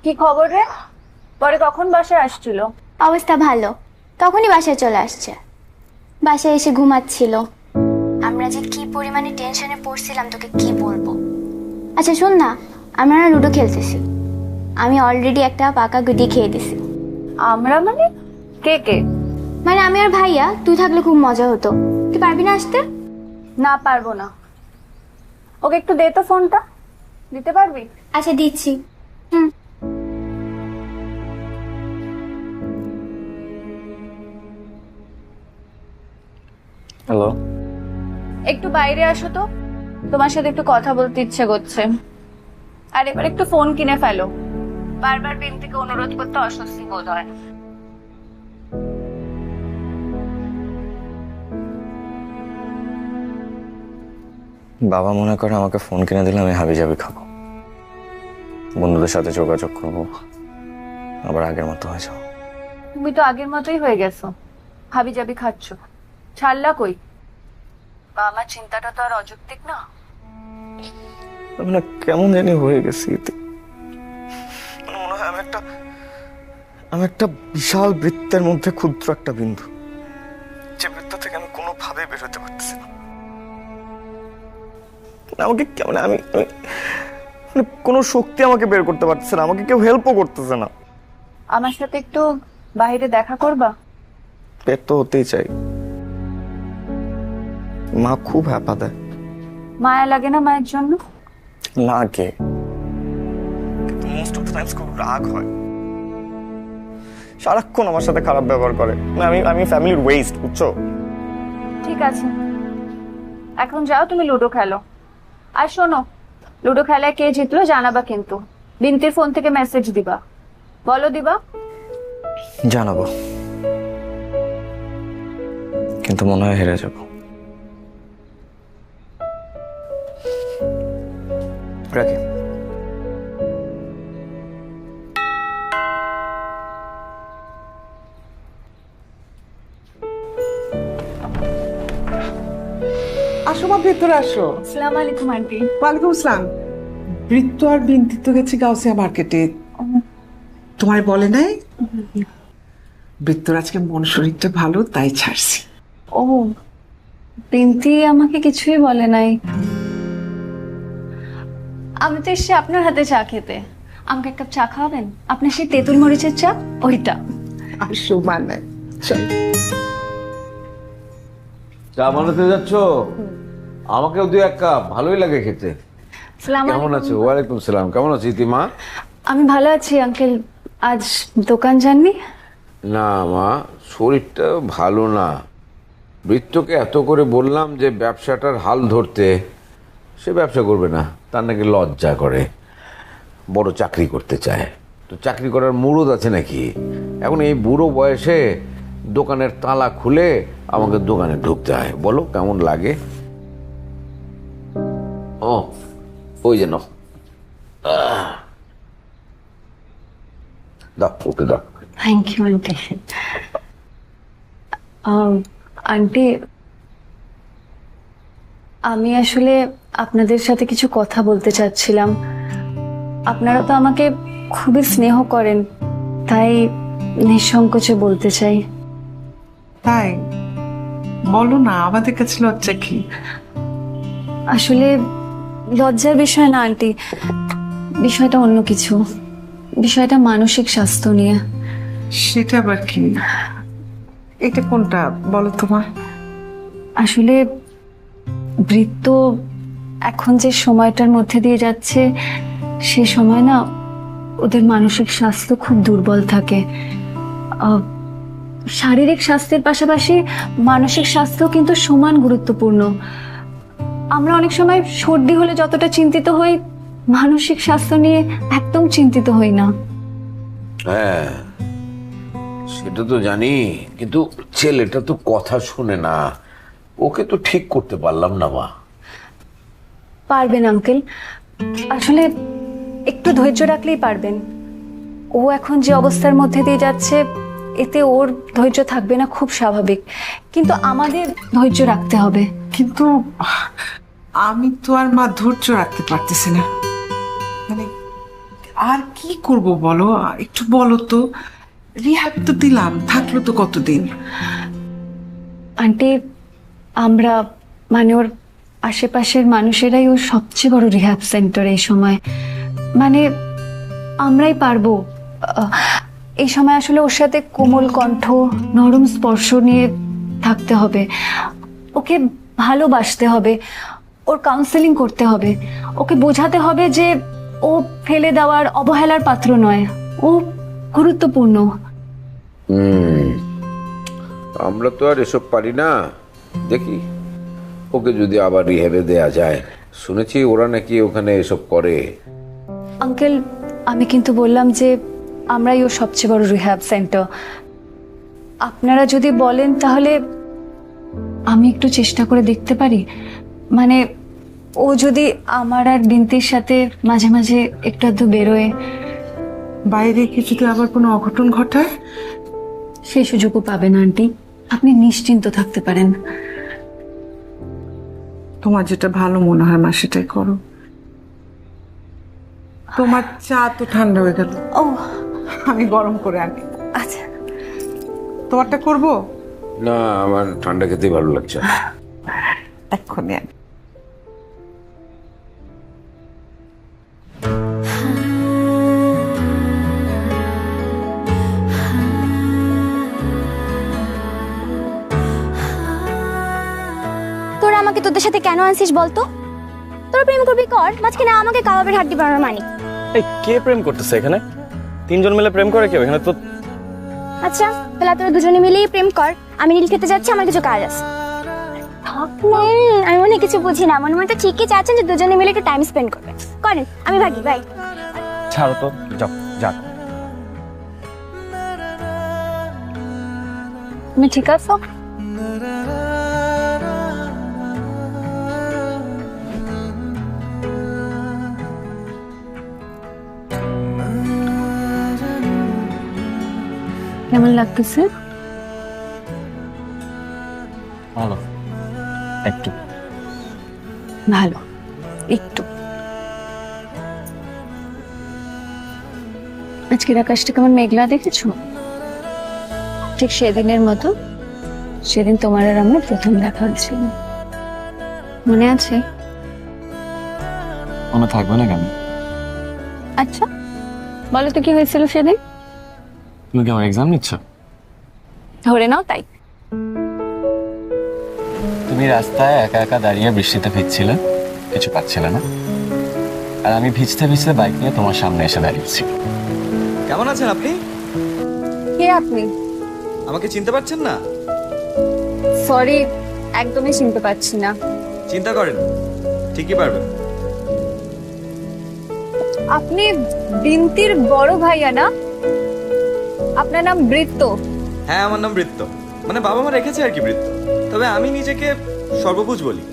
কি খবর রে? পরে কখন বাসায় আসছিল? অবস্থা ভালো, তখনই বাসায় চলে আসছে। বাসায় এসে ঘুমাচ্ছিল। আমরা যে কি পরিমাণে টেনশনে পড়ছিলাম তোকে কি বলবো। আচ্ছা শোন না, আমরা না লুডো খেলতেছি। আমি অলরেডি একটা পাকা গুটি খেয়ে দিছি। আমরা মানে কে কে? মানে আমি আর ভাইয়া, তুই থাকলে খুব মজা হতো। তুই পারবি না আসতে? না, পারবো না। ওকে একটু দে তো ফোনটা। দিতে পারবি? আচ্ছা দিচ্ছি। হুম। হ্যালো। একটু বাইরে আসো তো, তোমার সাথে একটু কথা বলতে ইচ্ছে করছে। আর এবার একটু ফোন কিনে ফেলো। বারবার বিনতিকে অনুরোধ করতে অস্বস্তি বোধ হয়। বাবা মনে করে আমাকে ফোন কিনে দিলে আমি হাবিজাবি খাবো, বন্ধুদের সাথে যোগাযোগ করবো, আবার আগের মতো হয়ে যাবো। তুমি তো আগের মতোই হয়ে গেছো, হাবিজাবি খাচ্ছ। ছাড়লা কই? বা আমার চিন্তাটা তো আর অযৌক্তিক না। আমি না কেমন জানি হয়ে গেছি এতে। মনে হয় আমি একটা বিশাল বৃত্তের মধ্যে ক্ষুদ্র একটা বিন্দু, যে বৃত্ত থেকে আমি কোনোভাবে বের হতে পারতেছি না। আমাকে কেমন আমি কোনো শক্তি আমাকে বের করতে পারতেছে না, আমাকে কেউ হেল্পও করতেছে না। আমার সাথে একটু বাইরে দেখা করবা? বের তো হতেই চাই, মা খুব হ্যাপা দেয়। মায়া লাগে না মায়ের জন্য? লাগে, কিন্তু মোস্ট অফ দ্য টাইমস খুব রাগ হয়। সারাক্ষণ আমার সাথে খারাপ ব্যবহার করে। আমি ফ্যামিলির ওয়েস্ট, বুঝছো? ঠিক আছে, এখন যাও তুমি লুডো খেলো। আর শোনো, লুডো খেলায় কে জিতলো জানাবা কিন্তু। বিনতির ফোন থেকে মেসেজ দিবা। বলো দিবা? জানাবো, কিন্তু মনে হয় হেরে যাবো। রাখি। আসো মা, ভেতরে আসো। আসসালামু আলাইকুম আন্টি। ওয়ালাইকুম আসসালাম। বৃত্ত আর বিনতি তো গেছে গাউসিয়া মার্কেটে, তোমায় বলে নাই? বৃত্তর আজকে মন শরীরটা ভালো, তাই ছাড়ছি। ও, বিনতি আমাকে কিছুই বলে নাই। আমি তো এসে আপনার হাতে চা খেতে। আমাকে এক কাপ চা খাওয়াবেন? আপনার সেই তেঁতুল মরিচের চা, ওইটা। আসো মানে চল। চা বানাতে যাচ্ছ? আমাকেও দু এক কাপ, ভালোই লাগে খেতে। আসসালামু কেমন আলাইকুম। আছো? ওয়ালাইকুম সালাম। কেমন আছো ইতিমা? আমি ভালো আছি আঙ্কেল। আজ দোকান যাননি? না মা, শরীরটা ভালো না। বৃত্তকে এত করে বললাম যে ব্যবসাটার হাল ধরতে, সে ব্যবসা করবে না, তার নাকি লজ্জা করে। বড় চাকরি করতে চায়, তো চাকরি করার মুরুদ আছে নাকি? এখন এই বুড়ো বয়সে দোকানের তালা খুলে আমাকে দোকানে ঢুকতে হয়। বলো কেমন লাগে? ও, ওই যেন দাও, ওকে দাও। Thank you aunty. আন্টি, আমি আসলে আপনাদের সাথে কিছু কথা বলতে চাচ্ছিলাম। আপনারা তো আমাকে খুবই স্নেহ করেন, তাই নিঃসংকোচে বলতে চাই। তাই বলো না, আমাদের কাছে লজ্জা কি? আসলে লজ্জার বিষয় না আন্টি, বিষয়টা অন্য কিছু। বিষয়টা মানসিক স্বাস্থ্য নিয়ে। সেটা আবার কি? এটা কোনটা বলো তোমার? আসলে বৃত্ত এখন যে সময়টার মধ্যে দিয়ে যাচ্ছে, সে সময় না ওদের মানসিক স্বাস্থ্য খুব দুর্বল থাকে। শারীরিক স্বাস্থ্যের পাশাপাশি মানসিক স্বাস্থ্য কিন্তু সমান গুরুত্বপূর্ণ। আমরা অনেক সময় সর্দি হলে যতটা চিন্তিত হই, মানসিক স্বাস্থ্য নিয়ে একদম চিন্তিত হই না। হ্যাঁ, সেটা তো জানি, কিন্তু ছেলেটা তো কথা শুনে না। ওকে তো ঠিক করতে পারলাম না মা। পারবেন আঙ্কেল, আসলে একটু ধৈর্য রাখলেই পারবেন। ও এখন যে অবস্থার মধ্যে দিয়ে যাচ্ছে, এতে ওর ধৈর্য থাকবে না, খুব স্বাভাবিক। কিন্তু আমাদের ধৈর্য রাখতে হবে। কিন্তু আমি তো আর মা ধৈর্য রাখতে পারতেছি না। মানে আর কি করব বলো, একটু বলো তো। রিহ্যাব তো দিলাম, থাকলো তো কতদিন। আন্টি, আমরা মানে ওর আশেপাশের মানুষেরাই ওর সবচেয়ে বড় রিহ্যাব সেন্টার এই সময়। মানে আমরাই পারবো। আহ, এই সময় আসলে ওর সাথে কোমল কণ্ঠ, নরম স্পর্শ নিয়ে থাকতে হবে। ওকে ভালোবাসতে হবে, ওর কাউন্সেলিং করতে হবে, ওকে বোঝাতে হবে যে ও ফেলে দেওয়ার, অবহেলার পাত্র নয়, ও গুরুত্বপূর্ণ। আমরা তো আর এসব পারি না। দেখি ওকে যদি আবার রিহ্যাবে দেয়া যায়। শুনেছি ওরা নাকি ওখানে এসব করে। আঙ্কেল, আমি কিন্তু বললাম যে আমরাই ওর সবচেয়ে বড় রিহ্যাব সেন্টার। আপনারা যদি বলেন তাহলে আমি একটু চেষ্টা করে দেখতে পারি। মানে ও যদি আমার আর বিন্তির সাথে মাঝে মাঝে একটু আধটু বেরোয়। বাইরে কি যদি আবার কোনো অঘটন ঘটায়? সেই সুযোগও পাবেন আন্টি, আপনি নিশ্চিন্ত থাকতে পারেন। তোমার যেটা ভালো মনে হয় মা, সেটাই করো। তোমার চা তো ঠান্ডা হয়ে গেল, ও আমি গরম করে আনি। আচ্ছা, তোমারটা করব? না, আমার ঠান্ডা খেতেই ভালো লাগছে। এক্ষুনি আনি। তোরা আমাকে তোদের সাথে কেন আনছিস বলতো? তোরা প্রেম করবি কর, মাঝখানে আমাকে কাবাবের হাড্ডি বানানোর মানিক। এই কে প্রেম করতেছে এখানে? তিনজন মিলে প্রেম করে কেউ এখানে তো? আচ্ছা তাহলে তোরা দুজনে মিলেই প্রেম কর, আমি নীল খেতে যাচ্ছি, আমার কিছু কাজ আছে। আমি মনে কিছু বুঝি না, মনে মনে তো ঠিকই চাচ্ছেন যে দুজনে মিলে একটু টাইম স্পেন্ড করবে। করেন, আমি ভাগি, বাই। ছাড়ো তো, যাও যাক। তুমি ঠিক আছো? কেমন লাগতেছে? ভালো, একটু ভালো, একটু। আজকের আকাশটা কেমন মেঘলা দেখেছো? ঠিক সেদিনের মতো, সেদিন তোমার আর আমার প্রথম দেখা হয়েছিল, মনে আছে? মনে থাকবে না কেন? আচ্ছা বলো তো কি হয়েছিল সেদিন? তুমি কি আমার এক্সাম নিচ্ছ? ধরে নাও তাই। তুমি রাস্তায় একা একা দাঁড়িয়ে বৃষ্টিতে ভিজছিলে, কিছু পাচ্ছিলে না, আর আমি ভিজতে ভিজতে বাইক নিয়ে তোমার সামনে এসে দাঁড়িয়েছি। কেমন আছেন আপনি? কে আপনি? আমাকে চিনতে পারছেন না? সরি, একদমই চিনতে পারছি না। চিন্তা করেন, ঠিকই পারবেন। আপনি বিন্তির বড় ভাইয়া না? আপনার নাম বৃত্ত? হ্যাঁ, আমার নাম বৃত্ত, মানে বাবা মা রেখেছে আর কি বৃত্ত, তবে আমি নিজেকে সর্বভুজ বলি।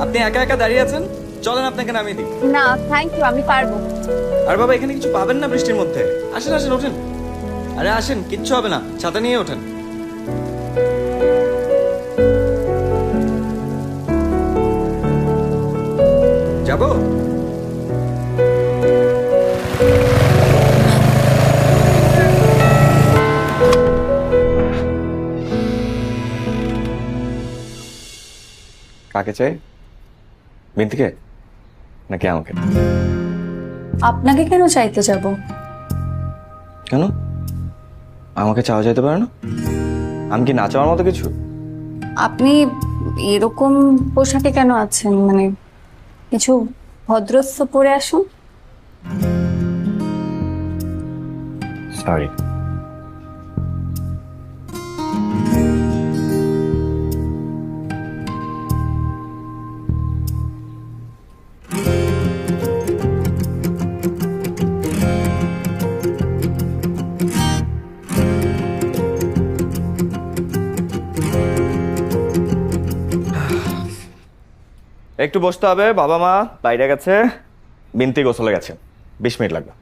আপনি একা একা দাঁড়িয়ে আছেন, চলেন আপনাকে নামিয়ে দিই। না থ্যাংক ইউ, আমি পারবো। আর বাবা এখানে কিছু পাবেন না বৃষ্টির মধ্যে, আসেন আসেন ওঠেন। আরে আসেন, কিচ্ছু হবে না, ছাতা নিয়ে ওঠেন। যাবো? কাকে চাই? বিন্তিকে নাকি আমাকে? আপনাকে কেন চাইতে যাব? কেন? আমাকে চাওয়া যেতে পারে না? আমি কি না চাওয়ার মতো কিছু? আপনি এরকম পোশাকে কেন আছেন? মানে কিছু ভদ্রস্থ পরে আসুন। সরি। একটু বসতে হবে, বাবা মা বাইরে গেছে, বিনতি গোসলে গেছে, 20 মিনিট লাগবে।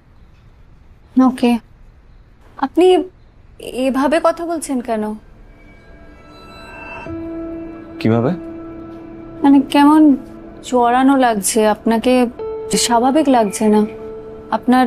ওকে, আপনি এভাবে কথা বলছেন কেন? কিভাবে? মানে কেমন চড়ানো লাগছে আপনাকে। স্বাভাবিক লাগছে না। আপনার